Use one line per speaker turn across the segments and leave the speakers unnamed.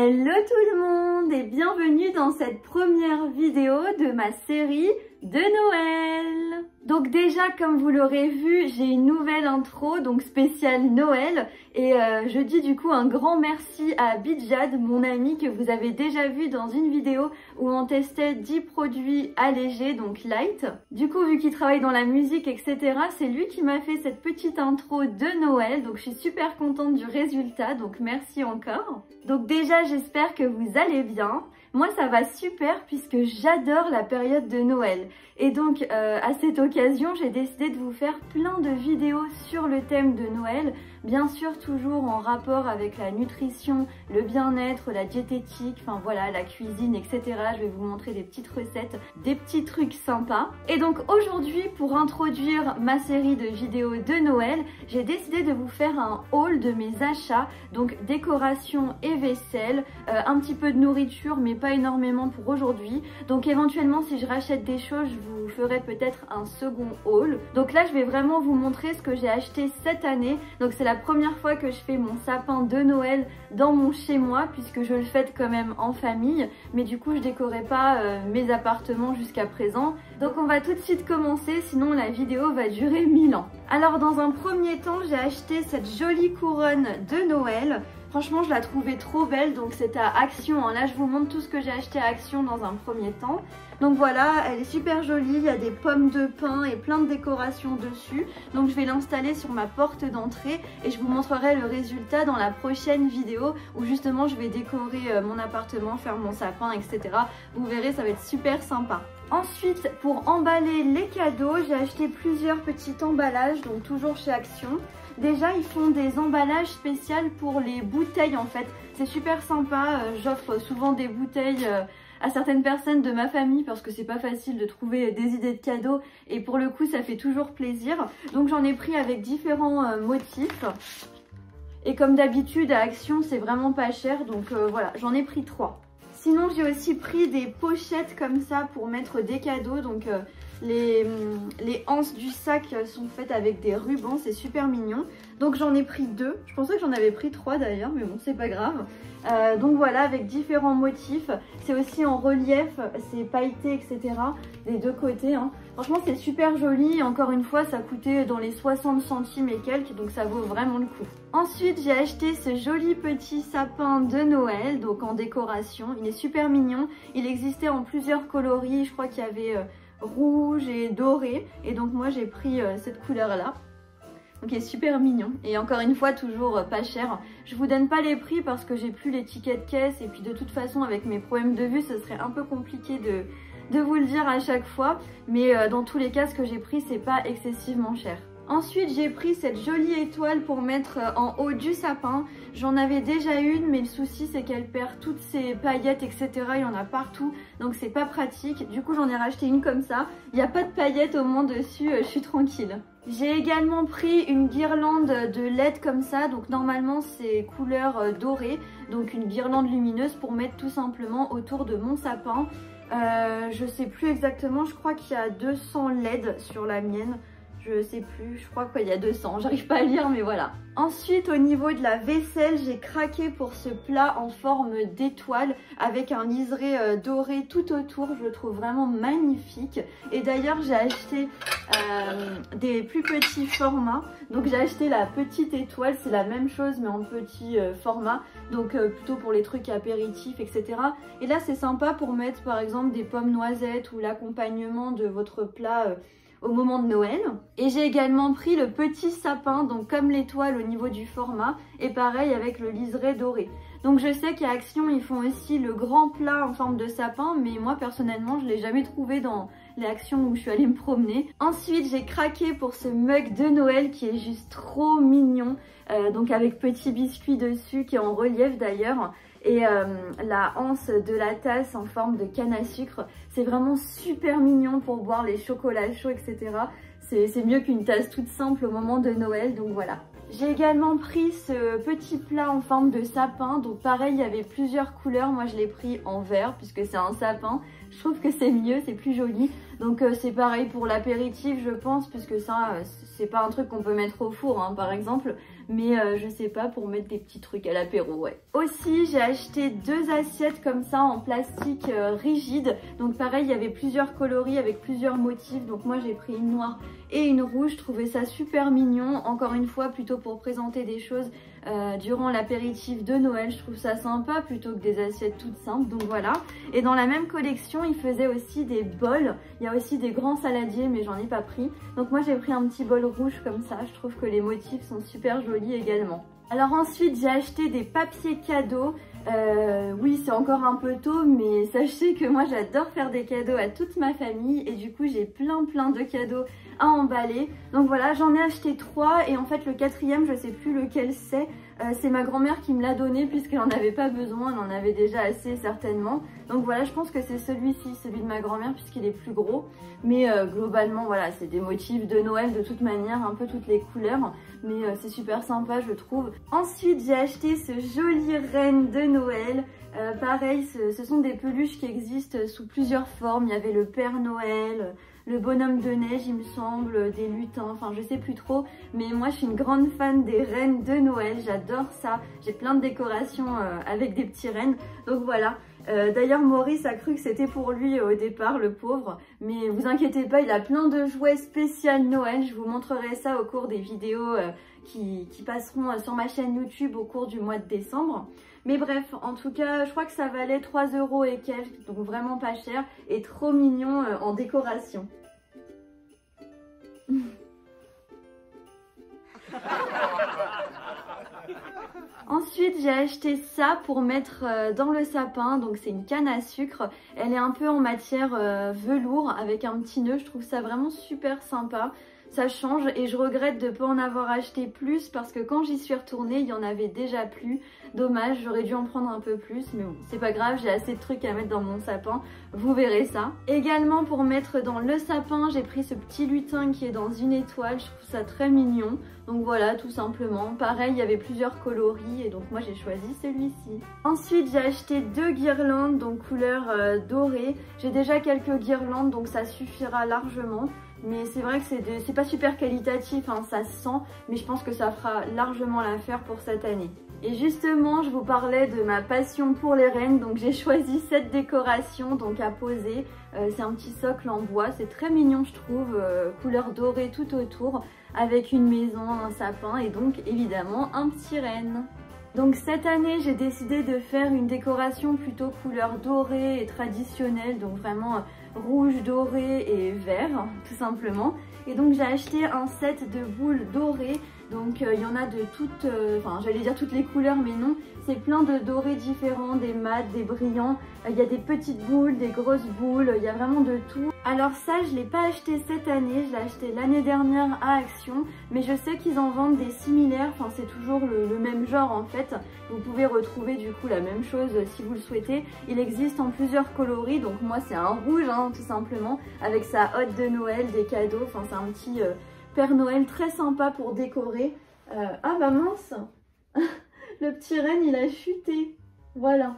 Hello tout le monde et bienvenue dans cette première vidéo de ma série de Noël. Donc déjà, comme vous l'aurez vu, j'ai une nouvelle intro, donc spéciale Noël. Et je dis du coup un grand merci à Bidjad, mon ami que vous avez déjà vu dans une vidéo où on testait 10 produits allégés, donc light. Du coup, vu qu'il travaille dans la musique, etc., c'est lui qui m'a fait cette petite intro de Noël. Donc je suis super contente du résultat, donc merci encore. Donc déjà, j'espère que vous allez bien. Moi, ça va super puisque j'adore la période de Noël. Et donc, à cette occasion, j'ai décidé de vous faire plein de vidéos sur le thème de Noël. Bien sûr, toujours en rapport avec la nutrition, le bien-être, la diététique, enfin voilà, la cuisine, etc. Je vais vous montrer des petites recettes, des petits trucs sympas. Et donc aujourd'hui, pour introduire ma série de vidéos de Noël, j'ai décidé de vous faire un haul de mes achats, donc décoration et vaisselle, un petit peu de nourriture, mais pas énormément pour aujourd'hui. Donc éventuellement, si je rachète des choses, je vous ferai peut-être un second haul. Donc là, je vais vraiment vous montrer ce que j'ai acheté cette année. Donc c'est la première fois que je fais mon sapin de Noël dans mon chez-moi, puisque je le fête quand même en famille. Mais du coup, je décorais pas mes appartements jusqu'à présent. Donc on va tout de suite commencer, sinon la vidéo va durer 1000 ans. Alors dans un premier temps, j'ai acheté cette jolie couronne de Noël. Franchement, je la trouvais trop belle, donc c'est à Action. Là, je vous montre tout ce que j'ai acheté à Action dans un premier temps. Donc voilà, elle est super jolie, il y a des pommes de pin et plein de décorations dessus. Donc je vais l'installer sur ma porte d'entrée et je vous montrerai le résultat dans la prochaine vidéo où justement je vais décorer mon appartement, faire mon sapin, etc. Vous verrez, ça va être super sympa. Ensuite, pour emballer les cadeaux, j'ai acheté plusieurs petits emballages, donc toujours chez Action. Déjà, ils font des emballages spéciaux pour les bouteilles en fait. C'est super sympa, j'offre souvent des bouteilles à certaines personnes de ma famille parce que c'est pas facile de trouver des idées de cadeaux et pour le coup, ça fait toujours plaisir. Donc j'en ai pris avec différents motifs. Et comme d'habitude, à Action, c'est vraiment pas cher, donc voilà, j'en ai pris 3. Sinon, j'ai aussi pris des pochettes comme ça pour mettre des cadeaux, donc les anses du sac sont faites avec des rubans, c'est super mignon. Donc j'en ai pris 2, je pensais que j'en avais pris 3 d'ailleurs, mais bon c'est pas grave. Donc voilà, avec différents motifs, c'est aussi en relief, c'est pailleté, etc. des deux côtés. Franchement c'est super joli, encore une fois ça coûtait dans les 60 centimes et quelques, donc ça vaut vraiment le coup. Ensuite j'ai acheté ce joli petit sapin de Noël, donc en décoration, il est super mignon, il existait en plusieurs coloris, je crois qu'il y avait rouge et doré, et donc moi j'ai pris cette couleur là. Donc il est super mignon et encore une fois toujours pas cher. Je vous donne pas les prix parce que j'ai plus l'étiquette caisse et puis de toute façon avec mes problèmes de vue ce serait un peu compliqué de vous le dire à chaque fois. Mais dans tous les cas ce que j'ai pris c'est pas excessivement cher. Ensuite j'ai pris cette jolie étoile pour mettre en haut du sapin. J'en avais déjà une mais le souci c'est qu'elle perd toutes ses paillettes etc. Il y en a partout donc c'est pas pratique. Du coup j'en ai racheté une comme ça. Il n'y a pas de paillettes au moins dessus, je suis tranquille. J'ai également pris une guirlande de LED comme ça, donc normalement c'est couleur dorée, donc une guirlande lumineuse pour mettre tout simplement autour de mon sapin. Je sais plus exactement, je crois qu'il y a 200 LED sur la mienne. Je sais plus, je crois qu'il y a 200, j'arrive pas à lire mais voilà. Ensuite au niveau de la vaisselle, j'ai craqué pour ce plat en forme d'étoile avec un liseré doré tout autour, je le trouve vraiment magnifique. Et d'ailleurs j'ai acheté des plus petits formats, donc j'ai acheté la petite étoile, c'est la même chose mais en petit format, donc plutôt pour les trucs apéritifs etc. Et là c'est sympa pour mettre par exemple des pommes noisettes ou l'accompagnement de votre plat au moment de Noël. Et j'ai également pris le petit sapin, donc comme l'étoile au niveau du format, et pareil avec le liseré doré. Donc je sais qu'à Action ils font aussi le grand plat en forme de sapin, mais moi personnellement je ne l'ai jamais trouvé dans les Actions où je suis allée me promener. Ensuite j'ai craqué pour ce mug de Noël qui est juste trop mignon, donc avec petit biscuit dessus qui est en relief d'ailleurs. Et la anse de la tasse en forme de canne à sucre, c'est vraiment super mignon pour boire les chocolats chauds, etc. C'est mieux qu'une tasse toute simple au moment de Noël, donc voilà. J'ai également pris ce petit plat en forme de sapin, donc pareil il y avait plusieurs couleurs, moi je l'ai pris en vert puisque c'est un sapin, je trouve que c'est mieux, c'est plus joli. Donc c'est pareil pour l'apéritif je pense, puisque ça c'est pas un truc qu'on peut mettre au four par exemple, mais je sais pas, pour mettre des petits trucs à l'apéro, ouais. Aussi, j'ai acheté 2 assiettes comme ça en plastique rigide. Donc pareil, il y avait plusieurs coloris avec plusieurs motifs. Donc moi j'ai pris une noire et une rouge. Je trouvais ça super mignon. Encore une fois, plutôt pour présenter des choses durant l'apéritif de Noël. Je trouve ça sympa plutôt que des assiettes toutes simples. Donc voilà. Et dans la même collection, ils faisaient aussi des bols. Il y a aussi des grands saladiers, mais j'en ai pas pris. Donc moi j'ai pris un petit bol rouge comme ça. Je trouve que les motifs sont super jolis également. Alors ensuite, j'ai acheté des papiers cadeaux. Oui, c'est encore un peu tôt, mais sachez que moi j'adore faire des cadeaux à toute ma famille et du coup j'ai plein de cadeaux à emballer. Donc voilà, j'en ai acheté 3 et en fait le 4e, je sais plus lequel c'est ma grand-mère qui me l'a donné puisqu'elle n'en avait pas besoin, elle en avait déjà assez certainement. Donc voilà, je pense que c'est celui-ci, celui de ma grand-mère puisqu'il est plus gros. Mais globalement voilà, c'est des motifs de Noël de toute manière, un peu toutes les couleurs. Mais c'est super sympa je trouve. Ensuite j'ai acheté ce joli renne de Noël. Pareil, ce sont des peluches qui existent sous plusieurs formes. Il y avait le Père Noël, le bonhomme de neige il me semble, des lutins, enfin je sais plus trop. Mais moi je suis une grande fan des rennes de Noël, j'adore ça. J'ai plein de décorations avec des petits rennes, donc voilà. D'ailleurs Maurice a cru que c'était pour lui au départ, le pauvre. Mais vous inquiétez pas, il a plein de jouets spécial Noël. Je vous montrerai ça au cours des vidéos qui passeront sur ma chaîne YouTube au cours du mois de décembre. Mais bref, en tout cas, je crois que ça valait 3 € et quelques, donc vraiment pas cher et trop mignon en décoration. Ensuite, j'ai acheté ça pour mettre dans le sapin. Donc c'est une canne à sucre. Elle est un peu en matière velours avec un petit nœud. Je trouve ça vraiment super sympa. Ça change et je regrette de ne pas en avoir acheté plus parce que quand j'y suis retournée, il y en avait déjà plus. Dommage, j'aurais dû en prendre un peu plus, mais bon, c'est pas grave, j'ai assez de trucs à mettre dans mon sapin, vous verrez ça. Également pour mettre dans le sapin, j'ai pris ce petit lutin qui est dans une étoile, je trouve ça très mignon. Donc voilà, tout simplement. Pareil, il y avait plusieurs coloris et donc moi j'ai choisi celui-ci. Ensuite, j'ai acheté 2 guirlandes, donc couleur dorée. J'ai déjà quelques guirlandes, donc ça suffira largement. Mais c'est vrai que c'est pas super qualitatif, hein, ça se sent, mais je pense que ça fera largement l'affaire pour cette année. Et justement, je vous parlais de ma passion pour les rennes, donc j'ai choisi cette décoration donc à poser. C'est un petit socle en bois, c'est très mignon je trouve, couleur dorée tout autour, avec une maison, un sapin et donc évidemment un petit renne. Donc cette année, j'ai décidé de faire une décoration plutôt couleur dorée et traditionnelle, donc vraiment rouge, doré et vert, tout simplement. Et donc j'ai acheté un set de boules dorées, donc il y en a de toutes, enfin j'allais dire toutes les couleurs, mais non, c'est plein de dorés différents, des mats, des brillants, il y a des petites boules, des grosses boules, il y a vraiment de tout. Alors ça, je ne l'ai pas acheté cette année, je l'ai acheté l'année dernière à Action, mais je sais qu'ils en vendent des similaires, enfin c'est toujours le même genre en fait. Vous pouvez retrouver du coup la même chose si vous le souhaitez. Il existe en plusieurs coloris, donc moi c'est un rouge hein, tout simplement, avec sa hotte de Noël, des cadeaux, enfin c'est un petit Père Noël très sympa pour décorer. Ah bah mince, le petit renne il a chuté, voilà.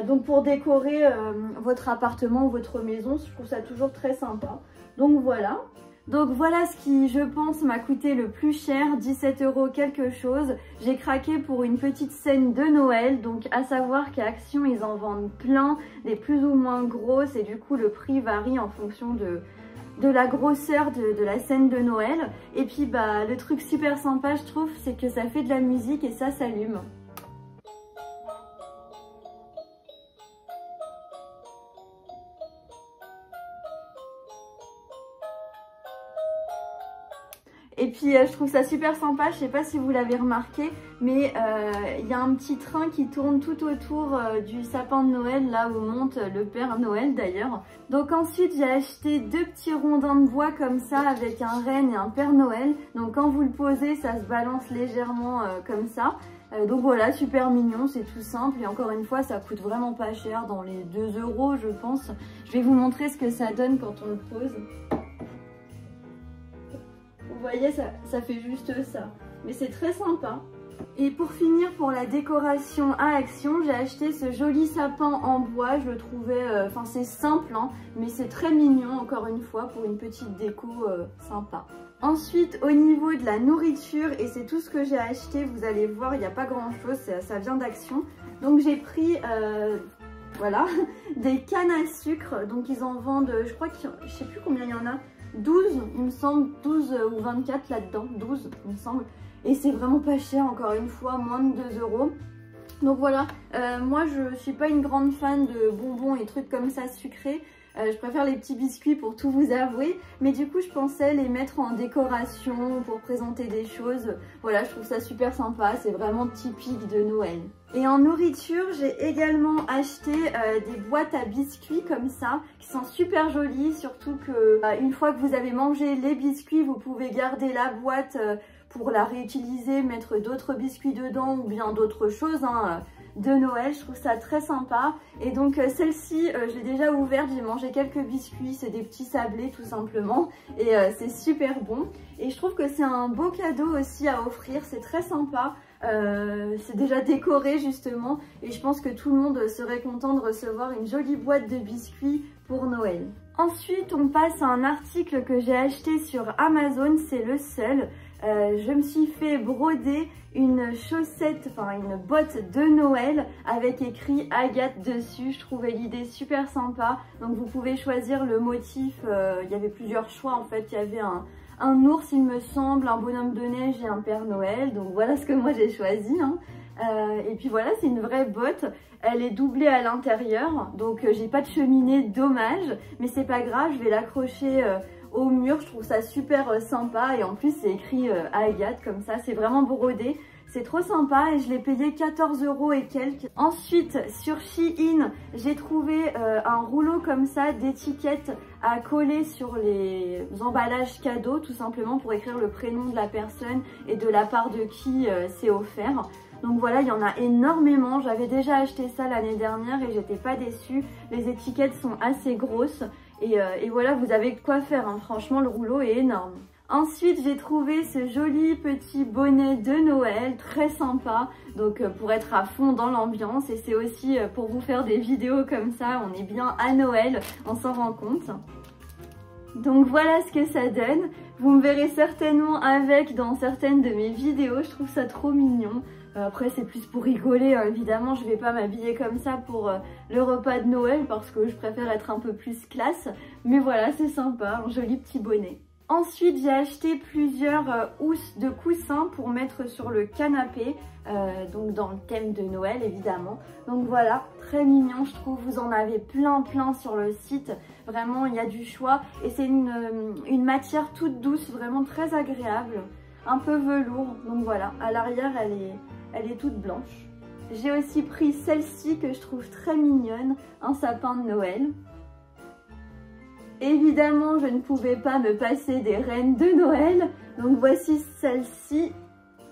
Donc pour décorer votre appartement ou votre maison, je trouve ça toujours très sympa. Donc voilà. Donc voilà ce qui, je pense, m'a coûté le plus cher, 17 € quelque chose. J'ai craqué pour une petite scène de Noël, donc à savoir qu'à Action, ils en vendent plein, des plus ou moins grosses, et du coup le prix varie en fonction de la grosseur de la scène de Noël. Et puis bah le truc super sympa, je trouve, c'est que ça fait de la musique et ça s'allume. Et puis je trouve ça super sympa, je sais pas si vous l'avez remarqué, mais il y a un petit train qui tourne tout autour du sapin de Noël, là où monte le Père Noël d'ailleurs. Donc ensuite j'ai acheté 2 petits rondins de bois comme ça avec un renne et un Père Noël. Donc quand vous le posez, ça se balance légèrement comme ça. Donc voilà, super mignon, c'est tout simple et encore une fois ça coûte vraiment pas cher, dans les 2 € je pense. Je vais vous montrer ce que ça donne quand on le pose. Vous voyez, ça fait juste ça, mais c'est très sympa. Et pour finir, pour la décoration à Action, j'ai acheté ce joli sapin en bois. Je le trouvais, enfin c'est simple, hein, mais c'est très mignon encore une fois pour une petite déco sympa. Ensuite, au niveau de la nourriture, et c'est tout ce que j'ai acheté, vous allez voir, il n'y a pas grand chose, ça vient d'Action. Donc j'ai pris, voilà, des cannes à sucre. Donc ils en vendent, je crois que je sais plus combien il y en a, 12, il me semble, 12 ou 24 là-dedans, 12 il me semble. Et c'est vraiment pas cher, encore une fois, moins de 2 €. Donc voilà, moi je suis pas une grande fan de bonbons et trucs comme ça sucrés. Je préfère les petits biscuits pour tout vous avouer, mais du coup je pensais les mettre en décoration pour présenter des choses. Voilà, je trouve ça super sympa, c'est vraiment typique de Noël. Et en nourriture, j'ai également acheté des boîtes à biscuits comme ça, qui sont super jolies, surtout que une fois que vous avez mangé les biscuits, vous pouvez garder la boîte pour la réutiliser, mettre d'autres biscuits dedans ou bien d'autres choses de Noël. Je trouve ça très sympa. Et donc celle-ci, je l'ai déjà ouverte, j'ai mangé quelques biscuits, c'est des petits sablés tout simplement. Et c'est super bon. Et je trouve que c'est un beau cadeau aussi à offrir, c'est très sympa. C'est déjà décoré justement et je pense que tout le monde serait content de recevoir une jolie boîte de biscuits pour Noël. Ensuite, on passe à un article que j'ai acheté sur Amazon, c'est le seul. Je me suis fait broder une chaussette, enfin une botte de Noël avec écrit Agathe dessus. Je trouvais l'idée super sympa. Donc vous pouvez choisir le motif, il y avait plusieurs choix en fait. Il y avait un ours il me semble, un bonhomme de neige et un Père Noël. Donc voilà ce que moi j'ai choisi. Et puis voilà, c'est une vraie botte. Elle est doublée à l'intérieur. Donc j'ai pas de cheminée, dommage. Mais c'est pas grave, je vais l'accrocher au mur. Je trouve ça super sympa. Et en plus c'est écrit Agathe comme ça. C'est vraiment brodé. C'est trop sympa et je l'ai payé 14 € et quelques. Ensuite, sur Shein, j'ai trouvé un rouleau comme ça d'étiquettes à coller sur les emballages cadeaux, tout simplement pour écrire le prénom de la personne et de la part de qui c'est offert. Donc voilà, il y en a énormément. J'avais déjà acheté ça l'année dernière et j'étais pas déçue. Les étiquettes sont assez grosses et voilà, vous avez de quoi faire. Franchement, le rouleau est énorme. Ensuite, j'ai trouvé ce joli petit bonnet de Noël, très sympa, donc pour être à fond dans l'ambiance. Et c'est aussi pour vous faire des vidéos comme ça, on est bien à Noël, on s'en rend compte. Donc voilà ce que ça donne. Vous me verrez certainement avec dans certaines de mes vidéos, je trouve ça trop mignon. Après c'est plus pour rigoler, évidemment je vais pas m'habiller comme ça pour le repas de Noël parce que je préfère être un peu plus classe. Mais voilà, c'est sympa, un joli petit bonnet. Ensuite, j'ai acheté plusieurs housses de coussins pour mettre sur le canapé, donc dans le thème de Noël évidemment. Donc voilà, très mignon je trouve, vous en avez plein sur le site. Vraiment, il y a du choix et c'est une matière toute douce, vraiment très agréable, un peu velours. Donc voilà, à l'arrière elle est toute blanche. J'ai aussi pris celle-ci que je trouve très mignonne, un sapin de Noël. Évidemment, je ne pouvais pas me passer des rennes de Noël. Donc voici celle-ci.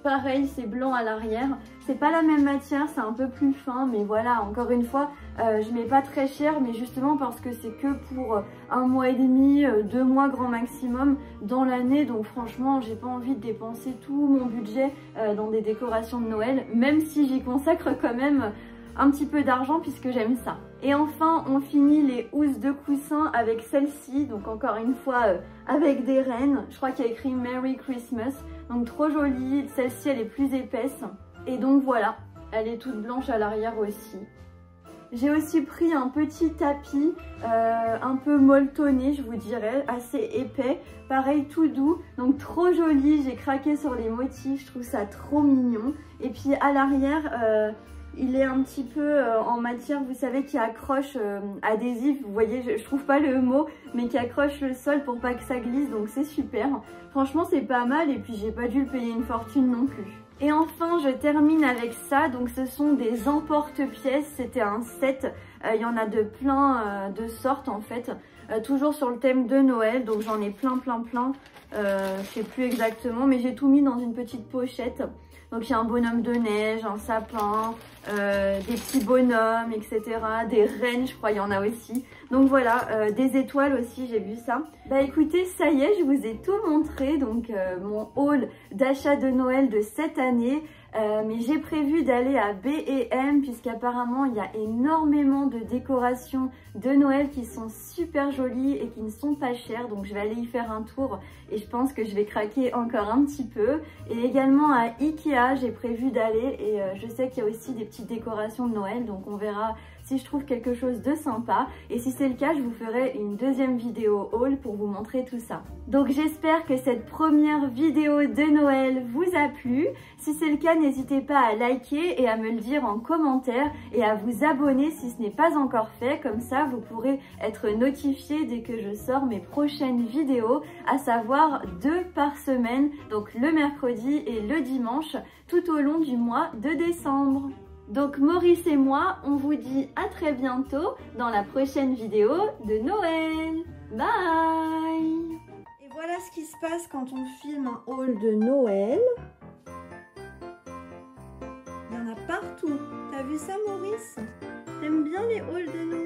Pareil, c'est blanc à l'arrière. C'est pas la même matière, c'est un peu plus fin. Mais voilà, encore une fois, je mets pas très cher. Mais justement parce que c'est que pour 1 mois et demi, 2 mois grand maximum dans l'année. Donc franchement, j'ai pas envie de dépenser tout mon budget dans des décorations de Noël. Même si j'y consacre quand même un petit peu d'argent puisque j'aime ça. Et enfin, on finit les housses de coussins avec celle-ci, donc encore une fois avec des rennes. Je crois qu'il y a écrit Merry Christmas, donc trop jolie. Celle-ci, elle est plus épaisse. Et donc voilà, elle est toute blanche à l'arrière aussi. J'ai aussi pris un petit tapis, un peu molletonné, je vous dirais, assez épais. Pareil, tout doux, donc trop joli. J'ai craqué sur les motifs, je trouve ça trop mignon. Et puis à l'arrière, il est un petit peu en matière, vous savez, qui accroche adhésif, vous voyez, je trouve pas le mot, mais qui accroche le sol pour pas que ça glisse, donc c'est super. Franchement, c'est pas mal et puis j'ai pas dû le payer une fortune non plus. Et enfin, je termine avec ça, donc ce sont des emporte-pièces, c'était un set, il y en a de plein de sortes en fait, toujours sur le thème de Noël, donc j'en ai plein, je sais plus exactement, mais j'ai tout mis dans une petite pochette. Donc il y a un bonhomme de neige, un sapin, des petits bonhommes, etc. Des rennes, je crois, il y en a aussi. Donc voilà, des étoiles aussi, j'ai vu ça. Bah écoutez, ça y est, je vous ai tout montré. Donc mon haul d'achat de Noël de cette année. mais j'ai prévu d'aller à B&M puisqu'apparemment il y a énormément de décorations de Noël qui sont super jolies et qui ne sont pas chères. Donc je vais aller y faire un tour et je pense que je vais craquer encore un petit peu. Et également à Ikea, j'ai prévu d'aller et je sais qu'il y a aussi des petites décorations de Noël. Donc on verra si je trouve quelque chose de sympa. Et si c'est le cas, je vous ferai une deuxième vidéo haul pour vous montrer tout ça. Donc j'espère que cette première vidéo de Noël vous a plu. Si c'est le cas, n'hésitez pas à liker et à me le dire en commentaire et à vous abonner si ce n'est pas encore fait. Comme ça, vous pourrez être notifié dès que je sors mes prochaines vidéos, à savoir 2 par semaine, donc le mercredi et le dimanche, tout au long du mois de décembre. Donc Maurice et moi, on vous dit à très bientôt dans la prochaine vidéo de Noël. Bye! Et voilà ce qui se passe quand on filme un haul de Noël. Il y en a partout. T'as vu ça, Maurice? T'aimes bien les hauls de Noël?